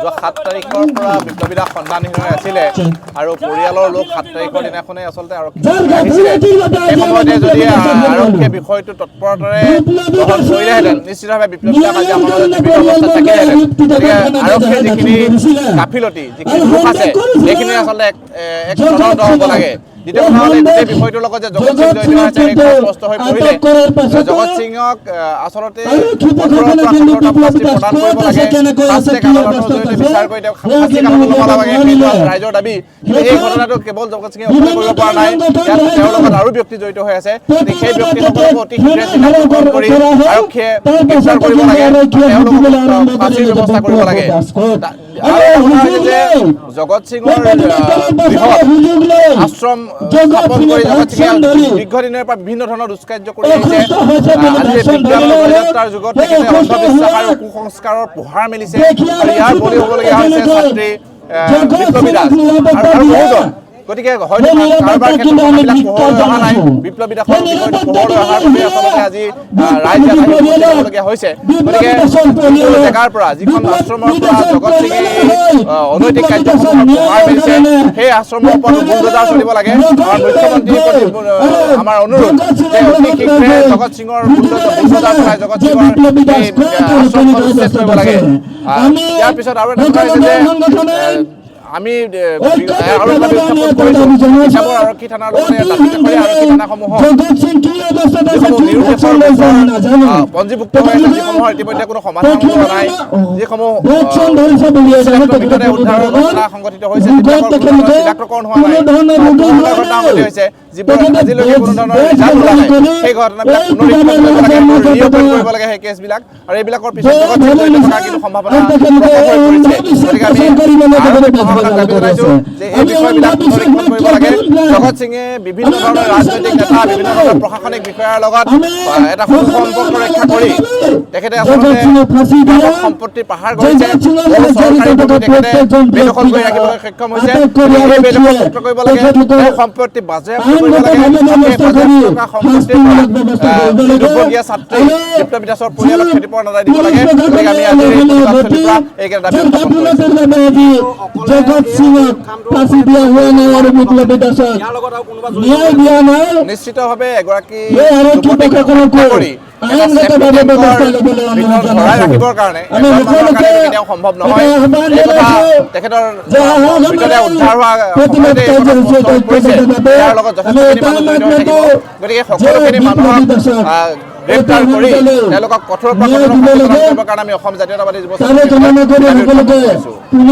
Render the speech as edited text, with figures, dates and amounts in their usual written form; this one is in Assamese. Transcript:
যোৱা 7 তাৰিখৰ পৰা বিপ্লবী দাস সন্ধানহীন হৈ আছিলে আৰু পৰিয়ালৰ লোক 7 তাৰিখৰ দিনাখনে আচলতে আৰক্ষীলৈ আহিছিলে। এই সময়তে যদি আৰক্ষীয়ে বিষয়টো তৎপৰতাৰে গ্ৰহণ কৰিলেহেঁতেন নিশ্চিতভাৱে বিপ্লবী দাস আজি আমাৰ মাজত জীৱিত অৱস্থাত থাকিলেহেঁতেন। গতিকে আৰক্ষীয়ে যিখিনি গাফিলতি যিখিনি দোষ আছে সেইখিনি আচলতে এক তদন্ত হ'ব লাগে। দ্বিতীয় কথা হ'লে গোটেই বিষয়টোৰ লগত যে জগত সিং জড়িত আছে সেইটো স্পষ্ট হৈ পৰিলে। জগত সিঙক আচলতে 15ৰ পৰা 17টা শাস্তি প্ৰদান কৰিব লাগে। ফাষ্ট ট্ৰেক আদালতৰ জৰিয়তে বিচাৰ কৰি তেওঁক শাস্তি কামত ল'ব লাগে, সেইটো ৰাইজৰ দাবী। কিন্তু এই ঘটনাটো কেৱল জগত সিঙে অকলে কৰিব পৰা নাই, ইয়াত তেওঁৰ লগত আৰু ব্যক্তি জড়িত হৈ আছে। সেই ব্যক্তিসকলকো অতি শীঘ্ৰে চিনাক্ত কৰি আৰক্ষীয়ে গ্ৰেপ্তাৰ কৰিব লাগে, তেওঁলোকক ফাঁচীৰ ব্যৱস্থা কৰিব লাগে। জগত সিঙৰ আশ্ৰম স্থাপন কৰি জগত সিঙে দীৰ্ঘদিনৰ পৰা বিভিন্ন ধৰণৰ দুষ্কাৰ্য কৰি আহিছে। আজি বিজ্ঞান অভিযাত্ৰাৰ যুগত তেখেতে অন্ধবিশ্বাস আৰু কুসংস্কাৰৰ পোহাৰ মেলিছে আৰু ইয়াৰ বলি হ'বলগীয়া হৈছে ছাত্ৰী বিপ্লবী দাস আৰু বহুজন। গতিকে হয়তো কাৰোবাৰ ক্ষেত্ৰত কথাবিলাক পোহৰলৈ অহা নাই, বিপ্লবী দাসৰ বিষয়টো পোহৰলৈ অহাৰ বাবে আচলতে আজি ৰাইজে হ'বলগীয়া হৈছে। গতিকে যিকোনো জেগাৰ পৰা যিখন আশ্ৰমৰ পৰা জগত সিঙে অনৈতিক কাৰ্যকলাপ পোহাৰ মেলিছে সেই আশ্ৰমৰ ওপৰত বুলডোজাৰ চলিব লাগে। আমাৰ মুখ্যমন্ত্ৰীৰ প্ৰতি আমাৰ অনুৰোধ যে অতি শীঘ্ৰে জগত সিঙৰ বুলডোজাৰ চলাই জগত সিঙৰ এই আশ্ৰমখন উচ্ছেদ কৰিব লাগে। ইয়াৰ পিছত আৰু এটা কথা হৈছে যে আমি আৰু এটা উত্থাপন কৰিছোঁ হিচাপৰ আৰক্ষী থানাৰ লগতে দাঁতিকাষৰীয়া আৰক্ষী থানাসমূহক যিসমূহ নিৰুদ্দেশৰ পঞ্জীভুক্ত হৈ আছে, যিসমূহৰ ইতিমধ্যে কোনো সমাধান হোৱা নাই, যিসমূহ ভিতৰতে উদ্ধাৰৰ ঘটনা সংঘটিত হৈছে, যিবিলাকৰ চিনাক্তকৰণ হোৱা নাই, ঘটনা সংঘটিত হৈছে, যিবোৰ আজিলৈকে কোনো ধৰণৰ ৰিজাল্ট ওলোৱা নাই, সেই ঘটনাবিলাক পুনৰীক্ষণ কৰিব লাগে, ৰিঅপেন কৰিব লাগে সেই কেছবিলাক। আৰু এইবিলাকৰ পিছত জগত সিং জড়িত থকাৰ কিন্তু সম্ভাৱনা প্ৰকট হৈ পৰিছে। গতিকে আমি দাবী জনাইছো যে এই বিষয়বিলাক পুনৰীক্ষণ কৰিব লাগে। জগত সিঙে বিভিন্ন ধৰণৰ ৰাজনৈতিক নেতা, বিভিন্ন ধৰণৰ প্ৰশাসনিক বিষয়াৰ লগত এটা সুসম্পৰ্ক ৰক্ষা কৰি তেখেতে আচলতে সম্পত্তিৰ পাহাৰ গঢ়িছে, চৰকাৰী ভূমি তেখেতে বেদখল কৰি ৰাখিবলৈ সক্ষম হৈছে। এই বেদখল মুক্ত কৰিব লাগে, এই সম্পত্তি বাজেয়াপ্ত কৰিব লাগে। এই বাজেয়াপ্ত থকা সম্পত্তিৰ দুৰ্ভগীয়া ছাত্ৰী বিপ্লবী দাসৰ পৰিয়ালক ক্ষতিপূৰণ আদায় দিব লাগে। গতিকে আমি আজি এইকেইটা দাবী উত্থাপন কৰিছোঁ। জগত সিঙক ফাঁচি দিয়া হোৱা নাই আৰু বিপ্লবী দাসক ন্যায় দিয়া নাই। নিশ্চিতভাৱে এগৰাকী ৰাখিবৰ কাৰণে কেতিয়াও সম্ভৱ নহয়। তেখেতৰ উদ্ধাৰ হোৱা ইয়াৰ লগত যথেষ্টখিনি মানুহ জড়িত হৈ থাকিব। গতিকে সকলোখিনি মানুহক গ্ৰেপ্তাৰ কৰি তেওঁলোকক কঠোৰ পৰা কঠোৰ শাস্তি প্ৰদান কৰিবৰ কাৰণে আমি অসম জাতীয়তাবাদী যুৱ সংঘ